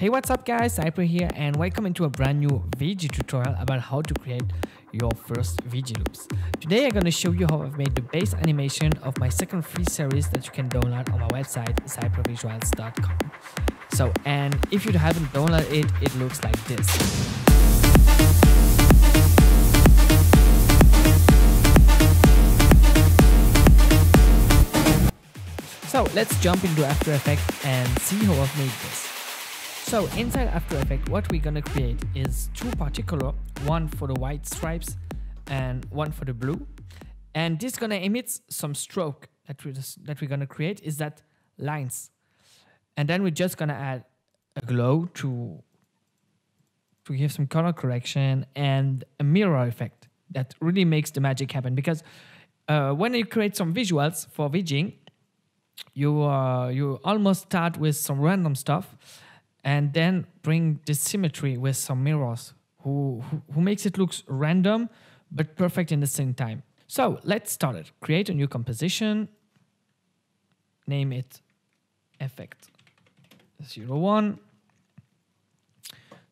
Hey, what's up guys, Zyper here and welcome into a brand new VG tutorial about how to create your first VG loops. Today I'm going to show you how I've made the base animation of my second free series that you can download on my website zypervisuals.com. So, and if you haven't downloaded it, it looks like this. So let's jump into After Effects and see how I've made this. So inside After Effects, what we're gonna create is two particular, one for the white stripes and one for the blue. And this gonna emit some stroke that we're gonna create is that lines. And then we're just gonna add a glow to give some color correction and a mirror effect that really makes the magic happen. Because when you create some visuals for VGing, you almost start with some random stuff and then bring the symmetry with some mirrors who makes it look random but perfect in the same time. So let's start it. Create a new composition, name it effect 01,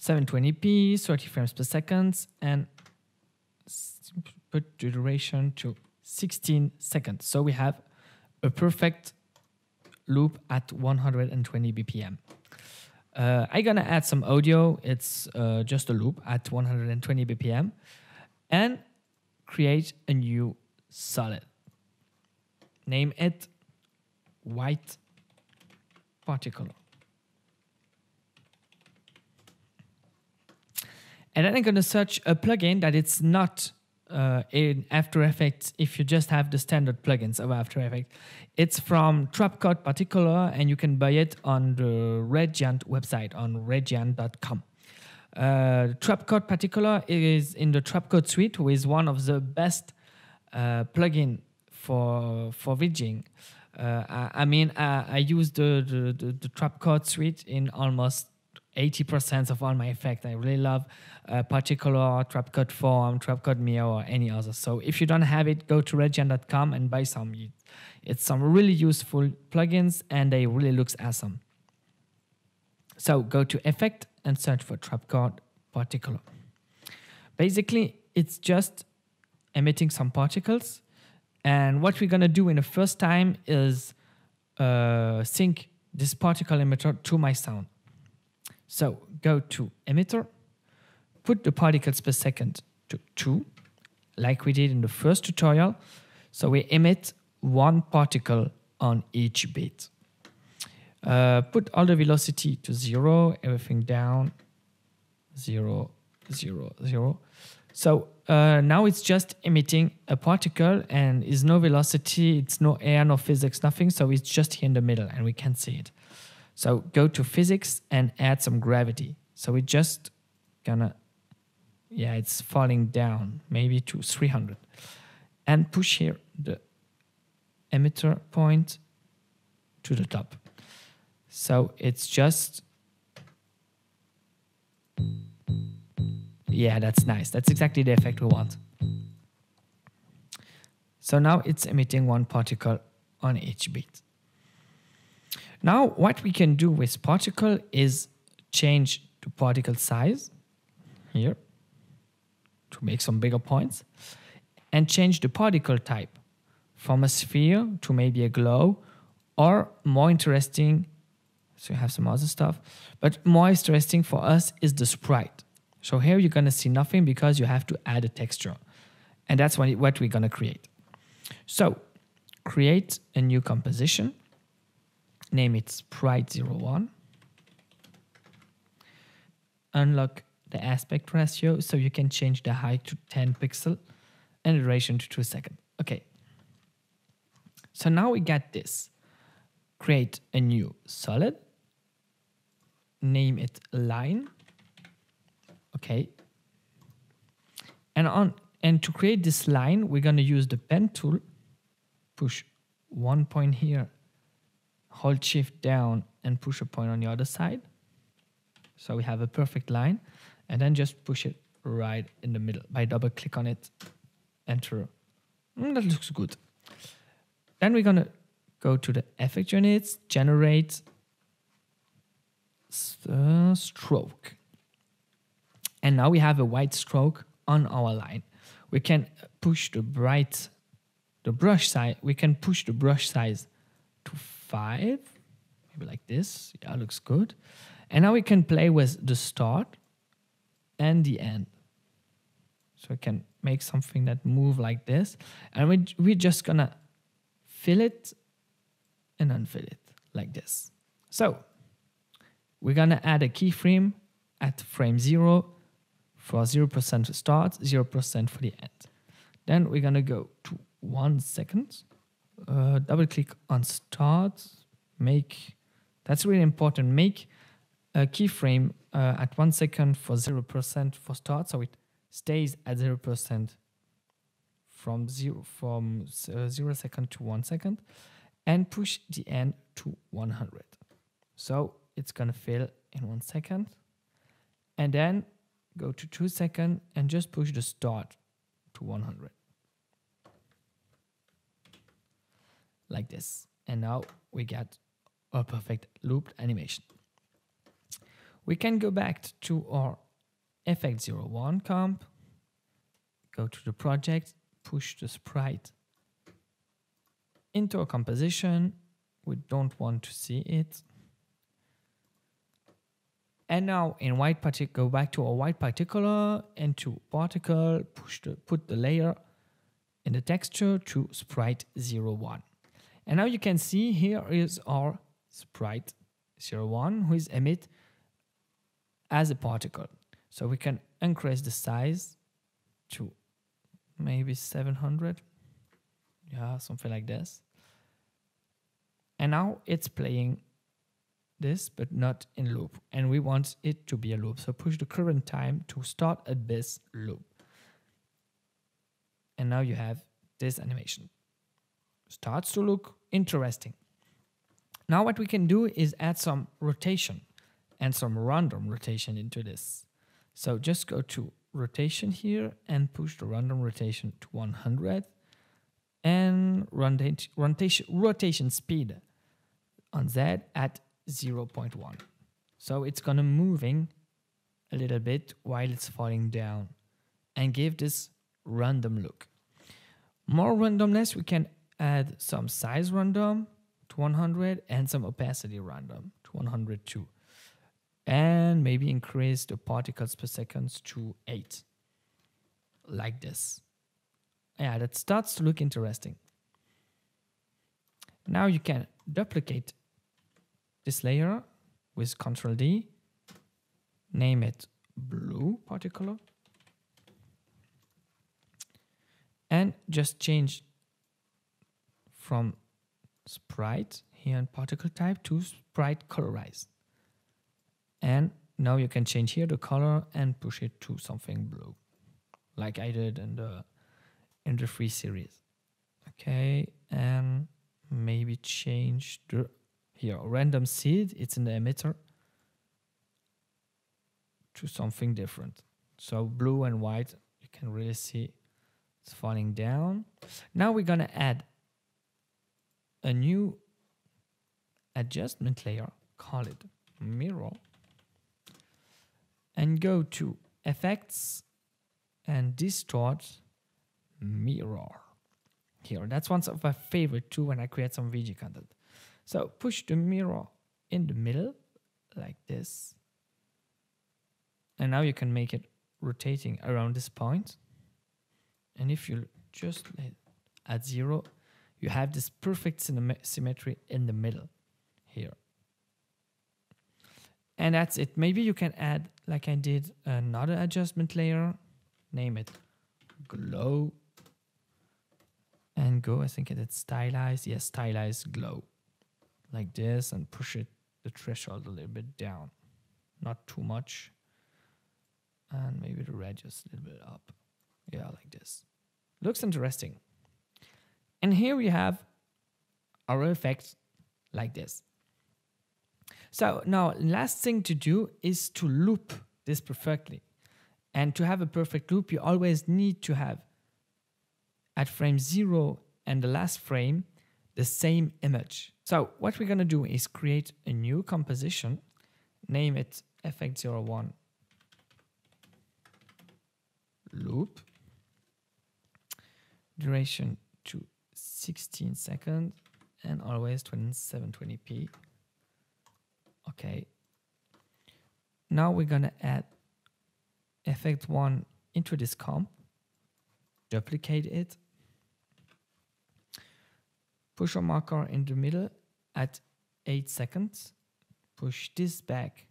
720p, 30 frames per second, and put the duration to 16 seconds. So we have a perfect loop at 120 BPM. I'm gonna add some audio. It's just a loop at 120 BPM and create a new solid. Name it white particle. And then I'm gonna search a plugin that it's not in After Effects if you just have the standard plugins of After Effects. It's from Trapcode particular, and you can buy it on the Reggiant website on reggiant.com. Trapcode particular is in the Trapcode suite, who is one of the best plugin for VGing. I use the Trapcode suite in almost 80% of all my effects. I really love particular, Trapcode form, Trapcode mirror, or any other. So if you don't have it, go to reggiant.com and buy some. It's some really useful plugins and they really looks awesome. So go to Effect and search for Trapcode particular. Basically, it's just emitting some particles. And what we're gonna do in the first time is sync this particle emitter to my sound. So go to Emitter, put the particles per second to 2, like we did in the first tutorial. So we emit 1 particle on each beat. Put all the velocity to 0, everything down, 0, 0, 0. So now it's just emitting a particle and is no velocity, it's no air, no physics, nothing. So it's just here in the middle and we can see it. So go to physics and add some gravity. So we're just gonna, yeah, it's falling down, maybe to 300. And push here the emitter point to the top. So it's just, yeah, that's nice. That's exactly the effect we want. So now it's emitting 1 particle on each beat. Now, what we can do with particle is change the particle size here to make some bigger points and change the particle type from a sphere to maybe a glow, or more interesting, so you have some other stuff, but more interesting for us is the sprite. So here you're gonna see nothing because you have to add a texture, and that's what we're gonna create. So create a new composition. Name it sprite 01. Unlock the aspect ratio so you can change the height to 10 pixels and the duration to 2 seconds. Okay. So now we got this. Create a new solid. Name it line. Okay. And to create this line, we're gonna use the pen tool. Push 1 point here. Hold shift down and push a point on the other side. So we have a perfect line, and then just push it right in the middle by double click on it, enter. That looks good. Then we're gonna go to the effect units, generate stroke. And now we have a white stroke on our line. We can push the brush size. We can push the brush size to 5, maybe like this. Yeah, looks good. And now we can play with the start and the end. So we can make something that move like this. And we're just gonna fill it and unfill it like this. So we're gonna add a keyframe at frame 0 for 0% to start, 0% for the end. Then we're gonna go to 1 second, double click on start, that's really important, make a keyframe at 1 second for 0% for start, so it stays at 0% from 0 second to 1 second, and push the end to 100. So it's gonna fill in 1 second, and then go to 2 seconds and just push the start to 100. Like this. And now we get a perfect looped animation. We can go back to our Effect01 comp, go to the project, push the sprite into a composition. We don't want to see it. And now in white particle, go back to our white particular, and to particle, put the layer in the texture to sprite 01. And now you can see here is our sprite 01, who is emit as a particle. So we can increase the size to maybe 700. Yeah, something like this. And now it's playing this, but not in loop. And we want it to be a loop. So push the current time to start at this loop. And now you have this animation. Starts to look interesting. Now what we can do is add some rotation and some random rotation into this. So just go to rotation here and push the random rotation to 100 and rotation speed on Z at 0.1. So it's gonna moving a little bit while it's falling down and give this random look. More randomness, we can add some size random to 100 and some opacity random to 100 too. And maybe increase the particles per second to 8. Like this. Yeah, that starts to look interesting. Now you can duplicate this layer with Ctrl D, name it blue particular, and just change from sprite here in particle type to sprite colorize. And now you can change here the color and push it to something blue, like I did in the free series. Okay, and maybe change the here random seed, it's in the emitter, to something different. So blue and white, you can really see it's falling down. Now we're gonna add a new adjustment layer, call it mirror, and go to effects and distort mirror. Here, that's one of my favorite too when I create some VG content. So push the mirror in the middle like this. And now you can make it rotating around this point. And if you just let it at 0, you have this perfect symmetry in the middle here. And that's it. Maybe you can add, like I did, another adjustment layer. Name it glow. And go, I think it's stylized. Yes, stylized glow. Like this, and push it, the threshold a little bit down. Not too much. And maybe the red just a little bit up. Yeah, like this. Looks interesting. And here we have our effects like this. So now, last thing to do is to loop this perfectly. And to have a perfect loop, you always need to have at frame 0 and the last frame the same image. So what we're going to do is create a new composition, name it effect01 loop, duration to 16 seconds, and always 720p. Okay. Now we're gonna add effect1 into this comp, duplicate it, push a marker in the middle at 8 seconds, push this back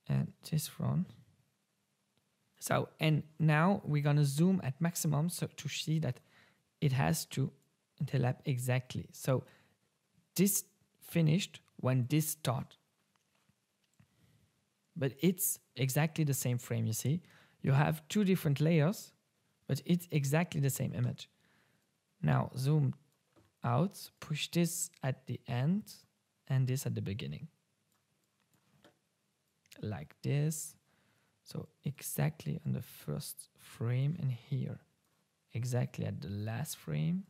and this front. So, and now we're gonna zoom at maximum so to see that it has to interlap exactly. So this finished when this start. But it's exactly the same frame, you see. You have two different layers, but it's exactly the same image. Now zoom out, push this at the end and this at the beginning. Like this. So exactly on the first frame and here. Exactly at the last frame.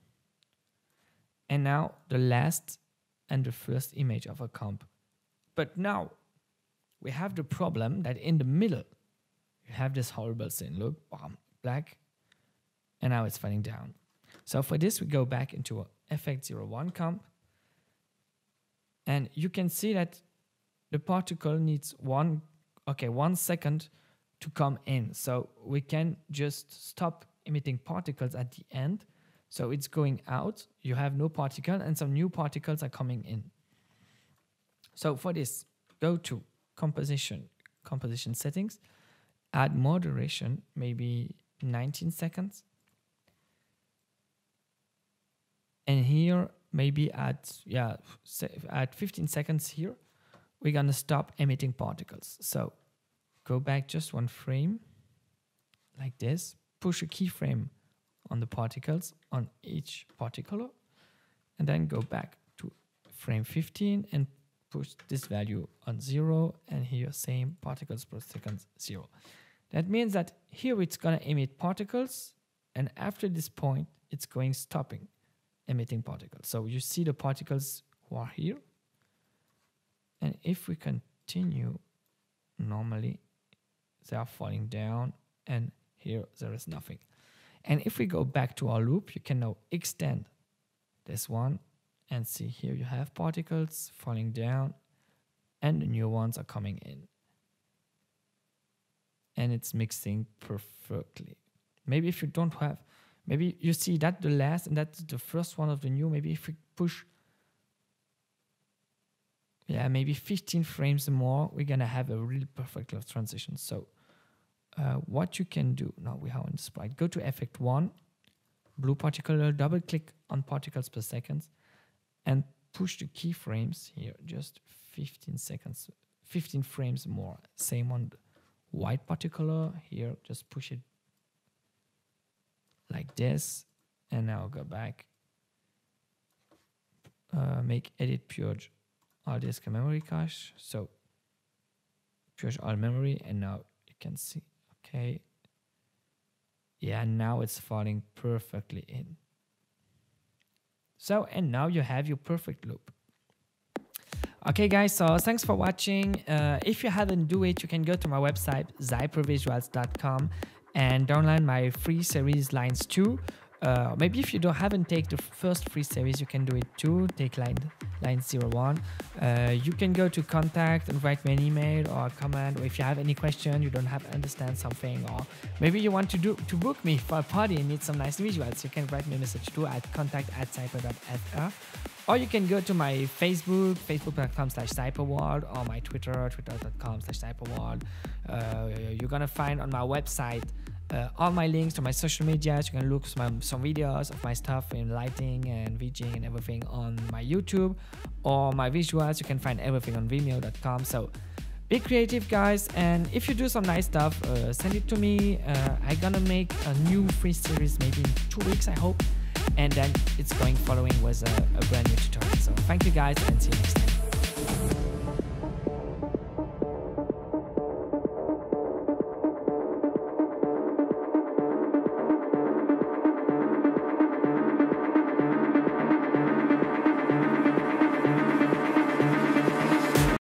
And now the last and the first image of a comp. But now we have the problem that in the middle you have this horrible scene. Look, bam, black, and now it's falling down. So for this we go back into a effect01 comp, and you can see that the particle needs 1 second to come in. So we can just stop emitting particles at the end. So it's going out, you have no particle, and some new particles are coming in. So for this, go to composition settings, add more duration, maybe 19 seconds. And here, maybe add 15 seconds here. We're gonna stop emitting particles. So go back just 1 frame, like this, push a keyframe on the particles on each particle, and then go back to frame 15 and push this value on 0, and here same particles per second 0. That means that here it's gonna emit particles, and after this point it's going stopping emitting particles. So you see the particles who are here, and if we continue normally they are falling down, and here there is nothing. And if we go back to our loop, you can now extend this one and see here you have particles falling down and the new ones are coming in. And it's mixing perfectly. Maybe if you don't have, maybe you see that the last and that's the first one of the new, maybe if we push, maybe 15 frames more, we're gonna have a really perfect transition. So what you can do, now we are on the sprite, go to effect1, blue particle, double click on particles per second, and push the keyframes here, just 15 seconds, 15 frames more. Same on the white particle here, just push it like this, and now go back, make edit purge all disk and memory cache, so purge all memory, and now you can see. Okay. Yeah, now it's falling perfectly in. So, and now you have your perfect loop. Okay, guys, so thanks for watching. If you haven't do it, you can go to my website, zypervisuals.com, and download my free series Lines 2. Maybe if you haven't taken the first free series, you can do it too. Take Lines 01. You can go to contact and write me an email or a comment, or if you have any question, you don't understand something, or maybe you want to book me for a party and need some nice visuals, you can write me a message too at contact@zyper.fr. Or you can go to my Facebook, facebook.com/zyperworld, or my Twitter, twitter.com/zyperworld. You're gonna find on my website all my links to my social media. You can look some videos of my stuff in lighting and VJing and everything on my YouTube, or my visuals. You can find everything on vimeo.com. So be creative, guys, and if you do some nice stuff, send it to me. I'm gonna make a new free series maybe in 2 weeks, I hope, and then it's going following with a brand new tutorial. So thank you, guys, and see you next time.